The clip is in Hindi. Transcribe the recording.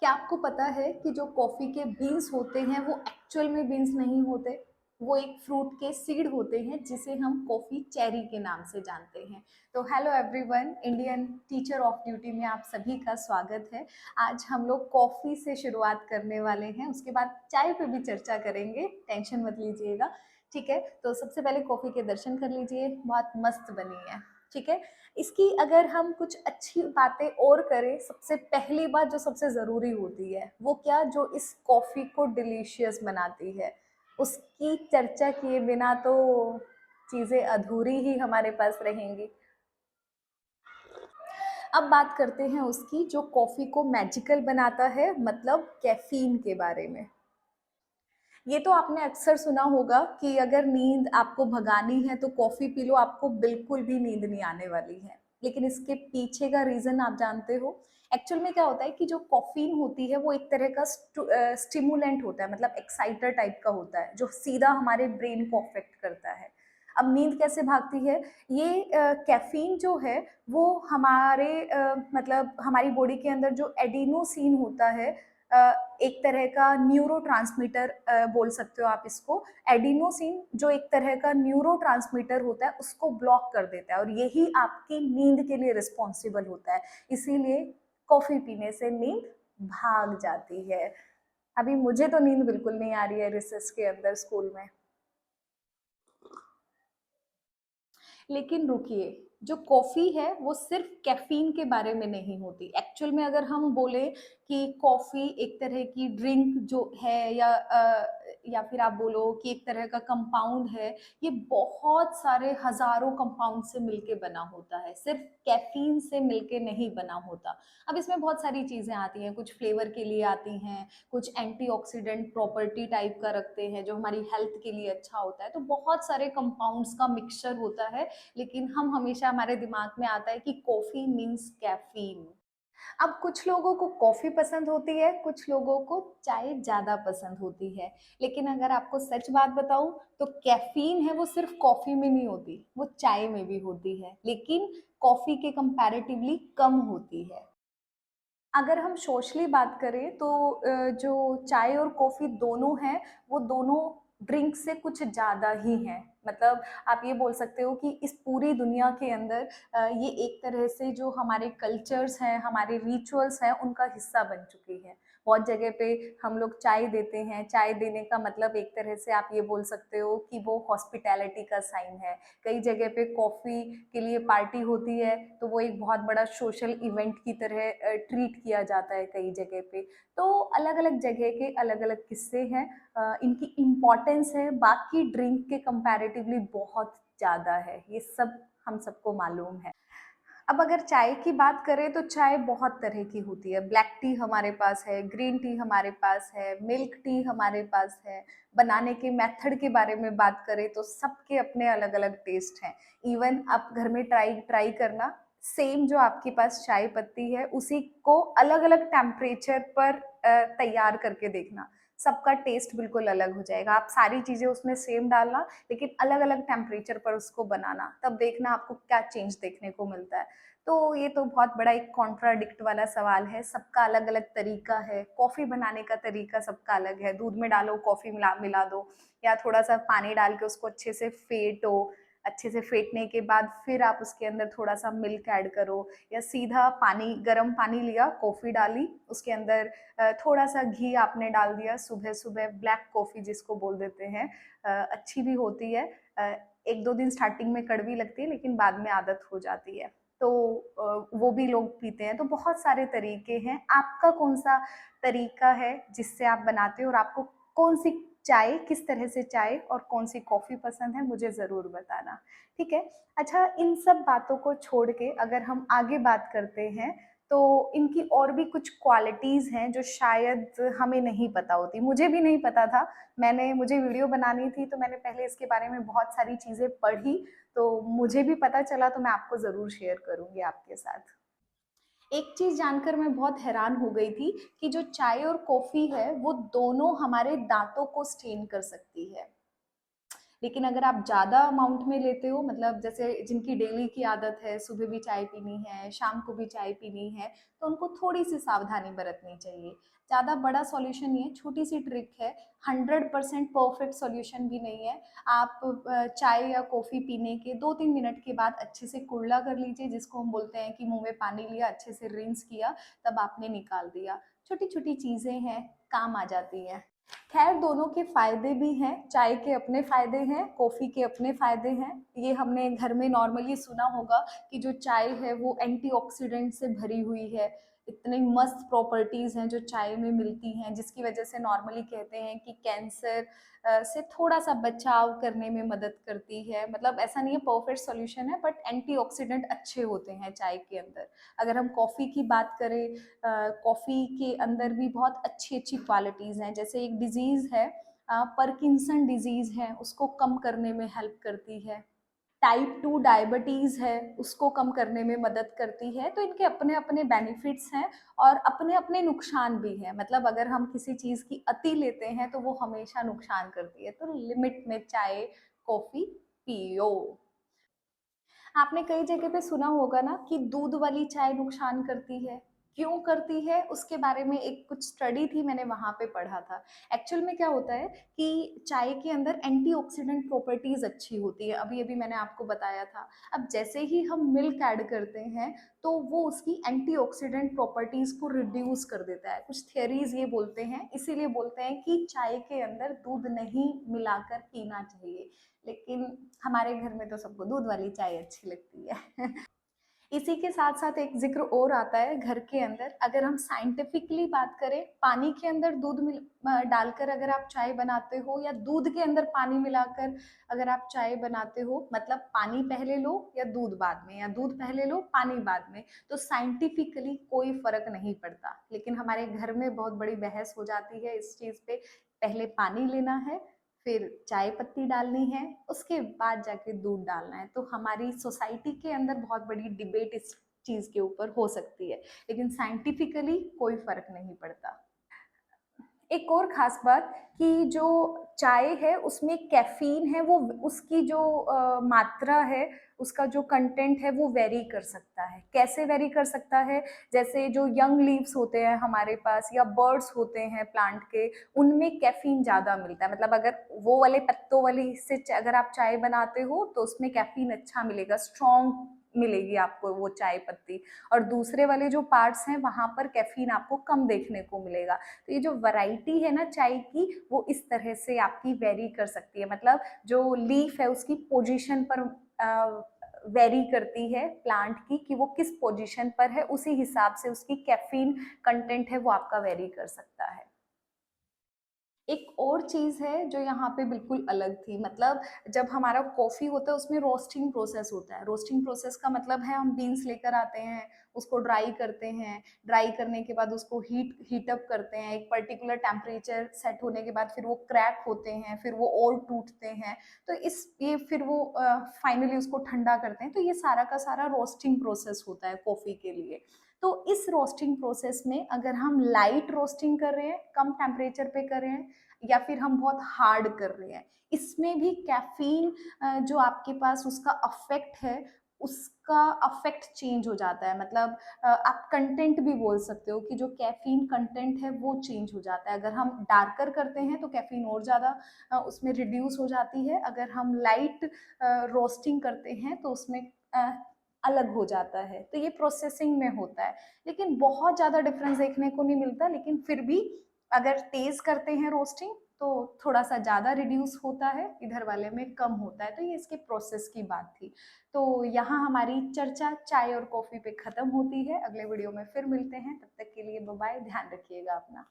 क्या आपको पता है कि जो कॉफ़ी के बीन्स होते हैं वो एक्चुअल में बीन्स नहीं होते। वो एक फ्रूट के सीड होते हैं जिसे हम कॉफ़ी चेरी के नाम से जानते हैं। तो hello everyone, Indian teacher of duty में आप सभी का स्वागत है। आज हम लोग कॉफ़ी से शुरुआत करने वाले हैं, उसके बाद चाय पे भी चर्चा करेंगे, टेंशन मत लीजिएगा। ठीक है, तो सबसे पहले कॉफ़ी के दर्शन कर लीजिए, बहुत मस्त बनी है। ठीक है, इसकी अगर हम कुछ अच्छी बातें और करें, सबसे पहली बात जो सबसे ज़रूरी होती है वो क्या, जो इस कॉफ़ी को डिलीशियस बनाती है, उसकी चर्चा किए बिना तो चीज़ें अधूरी ही हमारे पास रहेंगी। अब बात करते हैं उसकी जो कॉफ़ी को मैजिकल बनाता है, मतलब कैफ़ीन के बारे में। ये तो आपने अक्सर सुना होगा कि अगर नींद आपको भगानी है तो कॉफ़ी पी लो, आपको बिल्कुल भी नींद नहीं आने वाली है। लेकिन इसके पीछे का रीज़न आप जानते हो? एक्चुअल में क्या होता है कि जो कैफ़ीन होती है वो एक तरह का स्टिमुलेंट होता है, मतलब एक्साइटर टाइप का होता है, जो सीधा हमारे ब्रेन को अफ़ेक्ट करता है। अब नींद कैसे भागती है? ये कैफ़ीन जो है वो हमारे मतलब हमारी बॉडी के अंदर जो एडिनोसिन होता है, एक तरह का न्यूरोट्रांसमीटर बोल सकते हो आप इसको। एडिनोसिन जो एक तरह का न्यूरोट्रांसमीटर होता है, उसको ब्लॉक कर देता है और यही आपकी नींद के लिए रिस्पॉन्सिबल होता है। इसीलिए कॉफ़ी पीने से नींद भाग जाती है। अभी मुझे तो नींद बिल्कुल नहीं आ रही है रिसेस के अंदर स्कूल में। लेकिन रुकिए, जो कॉफ़ी है वो सिर्फ कैफ़ीन के बारे में नहीं होती। एक्चुअल में अगर हम बोले कि कॉफ़ी एक तरह की ड्रिंक जो है, या फिर आप बोलो कि एक तरह का कंपाउंड है, ये बहुत सारे हज़ारों कंपाउंड से मिलके बना होता है, सिर्फ कैफ़ीन से मिलके नहीं बना होता। अब इसमें बहुत सारी चीज़ें आती हैं, कुछ फ्लेवर के लिए आती हैं, कुछ एंटीऑक्सीडेंट प्रॉपर्टी टाइप का रखते हैं जो हमारी हेल्थ के लिए अच्छा होता है। तो बहुत सारे कंपाउंड्स का मिक्सचर होता है, लेकिन हम हमेशा, हमारे दिमाग में आता है कि कॉफ़ी मीन्स कैफ़ीन। अब कुछ लोगों को कॉफ़ी पसंद होती है, कुछ लोगों को चाय ज़्यादा पसंद होती है। लेकिन अगर आपको सच बात बताऊँ तो कैफ़ीन है वो सिर्फ़ कॉफ़ी में नहीं होती, वो चाय में भी होती है, लेकिन कॉफ़ी के कंपैरेटिवली कम होती है। अगर हम सोशली बात करें तो जो चाय और कॉफ़ी दोनों हैं, वो दोनों ड्रिंक से कुछ ज़्यादा ही हैं। मतलब आप ये बोल सकते हो कि इस पूरी दुनिया के अंदर ये एक तरह से जो हमारे कल्चर्स हैं, हमारे रिचुअल्स हैं, उनका हिस्सा बन चुकी है। बहुत जगह पे हम लोग चाय देते हैं, चाय देने का मतलब एक तरह से आप ये बोल सकते हो कि वो हॉस्पिटैलिटी का साइन है। कई जगह पे कॉफ़ी के लिए पार्टी होती है, तो वो एक बहुत बड़ा सोशल इवेंट की तरह ट्रीट किया जाता है कई जगह पे। तो अलग-अलग जगह के अलग-अलग किस्से हैं, इनकी इम्पोर्टेंस है बाकी ड्रिंक के कंपैरेटिवली बहुत ज़्यादा है, ये सब हम सबको मालूम है। अब अगर चाय की बात करें तो चाय बहुत तरह की होती है। ब्लैक टी हमारे पास है, ग्रीन टी हमारे पास है, मिल्क टी हमारे पास है। बनाने के मेथड के बारे में बात करें तो सबके अपने अलग-अलग टेस्ट हैं। इवन आप घर में ट्राई ट्राई करना, सेम जो आपके पास चाय पत्ती है, उसी को अलग-अलग टेम्परेचर पर तैयार करके देखना। सबका टेस्ट बिल्कुल अलग हो जाएगा। आप सारी चीज़ें उसमें सेम डालना, लेकिन अलग-अलग टेम्परेचर पर उसको बनाना, तब देखना आपको क्या चेंज देखने को मिलता है। तो ये तो बहुत बड़ा एक कॉन्ट्राडिक्ट वाला सवाल है, सबका अलग-अलग तरीका है, कॉफ़ी बनाने का तरीका सबका अलग है, दूध में डालो, कॉफ़ी मिला मिला दो, या थोड़ा-सा पानी डाल के उसको अच्छे से फेंटो, अच्छे से फेंटने के बाद फिर आप उसके अंदर थोड़ा-सा मिल्क ऐड करो, या सीधा पानी, गरम पानी लिया, कॉफ़ी डाली, उसके अंदर थोड़ा-सा घी आपने डाल दिया, सुबह-सुबह ब्लैक कॉफ़ी जिसको बोल देते हैं, अच्छी भी होती है। अ, 1-2 दिन स्टार्टिंग में कड़वी लगती है, लेकिन बाद में आदत हो जाती है। तो वो भी लोग पीते हैं, तो बहुत सारे तरीके हैं। आपका कौन-सा तरीका है जिससे आप बनाते हो, और आपको कौन-सी चाय, किस तरह से चाय और कौन-सी कॉफ़ी पसंद है, मुझे ज़रूर बताना, ठीक है? अच्छा, इन सब बातों को छोड़ के अगर हम आगे बात करते हैं, तो इनकी और भी कुछ क्वालिटीज़ हैं जो शायद हमें नहीं पता होती। मुझे भी नहीं पता था, मुझे वीडियो बनानी थी तो मैंने पहले इसके बारे में बहुत सारी चीज़ें पढ़ी, तो मुझे भी पता चला, तो मैं आपको ज़रूर शेयर करूँगी आपके साथ। एक चीज़ जानकर मैं बहुत हैरान हो गई थी कि जो चाय और कॉफ़ी है, वो दोनों हमारे दाँतों को स्टेन कर सकती है। लेकिन अगर आप ज़्यादा अमाउंट में लेते हो, मतलब जैसे जिनकी डेली की आदत है, सुबह भी चाय पीनी है, शाम को भी चाय पीनी है, तो उनको थोड़ी-सी सावधानी बरतनी चाहिए। ज़्यादा बड़ा सॉल्यूशन नहीं है, छोटी-सी ट्रिक है, 100% परफेक्ट सॉल्यूशन भी नहीं है। आप चाय या कॉफ़ी पीने के 2-3 मिनट के बाद अच्छे से कुल्ला कर लीजिए, जिसको हम बोलते हैं कि मुँह में पानी लिया, अच्छे से रिंस किया, तब आपने निकाल दिया। छोटी-छोटी चीज़ें हैं, काम आ जाती हैं। खैर दोनों के फ़ायदे भी हैं, चाय के अपने फ़ायदे हैं, कॉफ़ी के अपने फ़ायदे हैं। ये हमने घर में नॉर्मली सुना होगा कि जो चाय है वो एंटीऑक्सीडेंट से भरी हुई है। इतनी मस्त प्रॉपर्टीज़ हैं जो चाय में मिलती हैं, जिसकी वजह से नॉर्मली कहते हैं कि कैंसर से थोड़ा-सा बचाव करने में मदद करती है। मतलब ऐसा नहीं है परफेक्ट सॉल्यूशन है, बट एंटीऑक्सीडेंट अच्छे होते हैं चाय के अंदर। अगर हम कॉफ़ी की बात करें, कॉफ़ी के अंदर भी बहुत अच्छी-अच्छी क्वालिटीज़ हैं। जैसे एक डिज़ीज़ है, पार्किंसन डिज़ीज़ है, उसको कम करने में हेल्प करती है। टाइप 2 डायबिटीज़ है, उसको कम करने में मदद करती है। तो इनके अपने-अपने बेनिफिट्स हैं और अपने-अपने नुकसान भी हैं। मतलब अगर हम किसी चीज़ की अति लेते हैं तो वो हमेशा नुकसान करती है। तो लिमिट में चाय, कॉफ़ी पियो। आपने कई जगह पे सुना होगा ना कि दूध वाली चाय नुकसान करती है। क्यों करती है? उसके बारे में एक कुछ स्टडी थी, मैंने वहाँ पे पढ़ा था। एक्चुअल में क्या होता है कि चाय के अंदर एंटीऑक्सीडेंट प्रॉपर्टीज़ अच्छी होती है, अभी-अभी मैंने आपको बताया था। अब जैसे ही हम मिल्क ऐड करते हैं, तो वो उसकी एंटीऑक्सीडेंट प्रॉपर्टीज़ को रिड्यूस कर देता है। कुछ थियरीज़ ये बोलते हैं, इसीलिए बोलते हैं कि चाय के अंदर दूध नहीं मिलाकर पीना चाहिए। लेकिन हमारे घर में तो सबको दूध वाली चाय अच्छी लगती है। इसी के साथ-साथ एक ज़िक्र और आता है घर के अंदर, अगर हम साइंटिफिकली बात करें, पानी के अंदर दूध डालकर अगर आप चाय बनाते हो या दूध के अंदर पानी मिलाकर अगर आप चाय बनाते हो, मतलब पानी पहले लो या दूध बाद में, या दूध पहले लो, पानी बाद में, तो साइंटिफिकली कोई फ़र्क नहीं पड़ता। लेकिन हमारे घर में बहुत बड़ी बहस हो जाती है इस चीज़ पे, पहले पानी लेना है, फिर चाय पत्ती डालनी है, उसके बाद जाके दूध डालना है। तो हमारी सोसाइटी के अंदर बहुत बड़ी डिबेट इस चीज़ के ऊपर हो सकती है, लेकिन साइंटिफिकली कोई फ़र्क नहीं पड़ता। एक और ख़ास बात कि जो चाय है उसमें कैफ़ीन है, वो उसकी जो मात्रा है, उसका जो कंटेंट है वो वेरी कर सकता है। कैसे वेरी कर सकता है? जैसे जो यंग लीव्स होते हैं हमारे पास या बर्ड्स होते हैं प्लांट के, उनमें कैफ़ीन ज़्यादा मिलता है। मतलब अगर वो वाले पत्तों वाली से अगर आप चाय बनाते हो तो उसमें कैफ़ीन अच्छा मिलेगा, स्ट्रॉन्ग मिलेगी आपको वो चाय पत्ती, और दूसरे वाले जो पार्ट्स हैं वहाँ पर कैफ़ीन आपको कम देखने को मिलेगा। तो ये जो वैरायटी है ना चाय की, वो इस तरह से आपकी वेरी कर सकती है। मतलब जो लीफ है उसकी पोजीशन पर वेरी करती है प्लांट की, कि वो किस पोजीशन पर है, उसी हिसाब से उसकी कैफीन कंटेंट है वो आपका वेरी कर सकता है। एक और चीज़ है जो यहाँ पे बिल्कुल अलग थी, मतलब जब हमारा कॉफ़ी होता है उसमें रोस्टिंग प्रोसेस होता है। रोस्टिंग प्रोसेस का मतलब है हम बीन्स लेकर आते हैं, उसको ड्राई करते हैं, ड्राई करने के बाद उसको हीट अप करते हैं, एक पर्टिकुलर टेम्परेचर सेट होने के बाद फिर वो क्रैक होते हैं, फिर वो और टूटते हैं। तो ये फिर वो फाइनली उसको ठंडा करते हैं। तो ये सारा का सारा रोस्टिंग प्रोसेस होता है कॉफ़ी के लिए। तो इस रोस्टिंग प्रोसेस में अगर हम लाइट रोस्टिंग कर रहे हैं, कम टेम्परेचर पे कर रहे हैं, या फिर हम बहुत हार्ड कर रहे हैं, इसमें भी कैफीन जो आपके पास उसका अफेक्ट है, उसका अफेक्ट चेंज हो जाता है। मतलब आप कंटेंट भी बोल सकते हो कि जो कैफीन कंटेंट है वो चेंज हो जाता है। अगर हम डार्कर करते हैं तो कैफीन और ज़्यादा उसमें रिड्यूस हो जाती है, अगर हम लाइट रोस्टिंग करते हैं तो उसमें अलग हो जाता है। तो ये प्रोसेसिंग में होता है, लेकिन बहुत ज़्यादा डिफरेंस देखने को नहीं मिलता। लेकिन फिर भी अगर तेज़ करते हैं रोस्टिंग तो थोड़ा-सा ज़्यादा रिड्यूस होता है, इधर वाले में कम होता है। तो ये इसके प्रोसेस की बात थी। तो यहाँ हमारी चर्चा चाय और कॉफ़ी पे ख़त्म होती है। अगले वीडियो में फिर मिलते हैं, तब तक के लिए बाय बाय, ध्यान रखिएगा अपना।